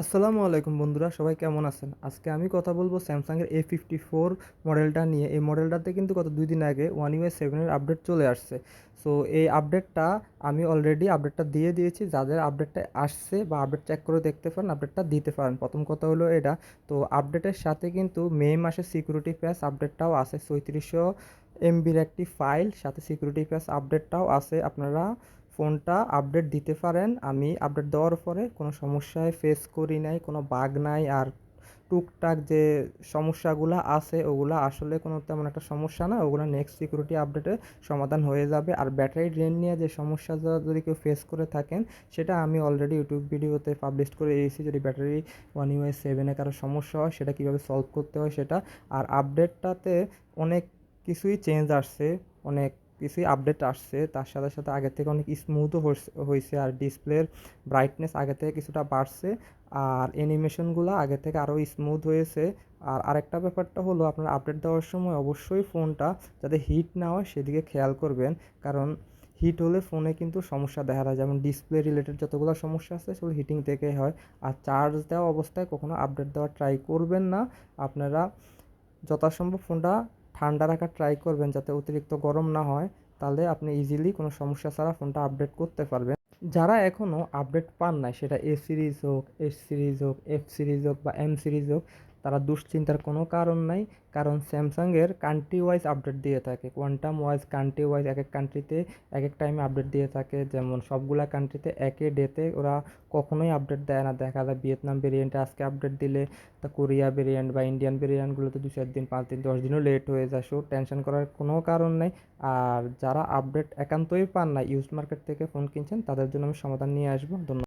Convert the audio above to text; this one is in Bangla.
আসসালামু আলাইকুম বন্ধুরা, সবাই কেমন আছেন? আজকে আমি কথা বলবো স্যামসাংয়ের A54 মডেলটা নিয়ে। এই মডেলটাতে কিন্তু গত 2 দিন আগে One UI 7 এর আপডেট চলে আসছে। সো এই আপডেটটা আমি অলরেডি আপডেটটা দিয়ে দিয়েছি। যাদের আপডেটটা আসছে বা আপডেট চেক করে দেখতে পারেন, আপডেটটা দিতে পারেন। প্রথম কথা হলো এটা। তো আপডেটের সাথে কিন্তু মে মাসের সিকিউরিটি প্যাচ আপডেটটাও আছে। 3400 এমবির একটি ফাইল, সাথে সিকিউরিটি প্যাচ আপডেটটাও আছে। আপনারা ফোনটা আপডেট দিতে পারেন। আমি আপডেট দেওয়ার পরে কোনো সমস্যায় ফেস করি নাই, কোনো বাগ নাই। আর টুকটাক যে সমস্যাগুলো আছে ওগুলো আসলে কোনো তেমন একটা সমস্যা না, ওগুলো নেক্সট সিকিউরিটি আপডেটে সমাধান হয়ে যাবে। আর ব্যাটারি ড্রেন নিয়ে যে সমস্যাটা যদি কেউ ফেস করে থাকেন, সেটা আমি অলরেডি ইউটিউব ভিডিওতে পাবলিশ করে দিয়েছি। যদি ব্যাটারি One UI 7-এ কারো সমস্যা হয়, সেটা কীভাবে সলভ করতে হয় সেটা। আর আপডেটটাতে অনেক কিছুই চেঞ্জ আসছে, অনেক কিছুই আপডেট আসছে। তার সাথে সাথে আগের থেকে অনেক স্মুথও হয়েছে। আর ডিসপ্লের ব্রাইটনেস আগে থেকে কিছুটা বাড়ছে। আর অ্যানিমেশনগুলো আগে থেকে আরও স্মুথ হয়েছে। আর আরেকটা ব্যাপারটা হলো, আপনারা আপডেট দেওয়ার সময় অবশ্যই ফোনটা যাতে হিট না হয় সেদিকে খেয়াল করবেন। কারণ হিট হলে ফোনে কিন্তু সমস্যা দেখা যায়, যেমন ডিসপ্লে রিলেটেড যতগুলো সমস্যা আছে সেগুলো হিটিং থেকে হয়। আর চার্জ দেওয়া অবস্থায় কখনো আপডেট দেওয়ার ট্রাই করবেন না। আপনারা যথাসম্ভব ফোনটা ঠান্ডা রাখার ট্রাই করবেন, যাতে অতিরিক্ত গরম না হয়। তাহলে আপনি ইজিলি কোনো সমস্যা ছাড়া ফোনটা আপডেট করতে পারবেন। যারা এখনও আপডেট পান নাই, সেটা এ সিরিজ হোক, এস সিরিজ হোক, এফ সিরিজ হোক বা এম সিরিজ হোক, তারা দুশ্চিন্তার কোনো কারণ নাই। কারণ স্যামসাংয়ের কান্ট্রি ওয়াইজ আপডেট দিয়ে থাকে, কোয়ান্টাম ওয়াইজ, কান্ট্রি ওয়াইজ এক এক কান্ট্রিতে এক এক টাইমে আপডেট দিয়ে থাকে। যেমন সবগুলা কান্ট্রিতে একই ডেতে ওরা কখনোই আপডেট দেয় না। দেখা যায় ভিয়েতনাম ভেরিয়েন্টে আজকে আপডেট দিলে, তা কোরিয়া ভেরিয়েন্ট বা ইন্ডিয়ান ভেরিয়েন্টগুলোতে 2-4 দিন, 5 দিন, 10 দিনও লেট হয়ে যায়। সো টেনশন করার কোনো কারণ নেই। আর যারা আপডেট একান্তই পান না, ইউজড মার্কেট থেকে ফোন কিনছেন, তাদের জন্য আমি সমাধান নিয়ে আসবো। ধন্যবাদ।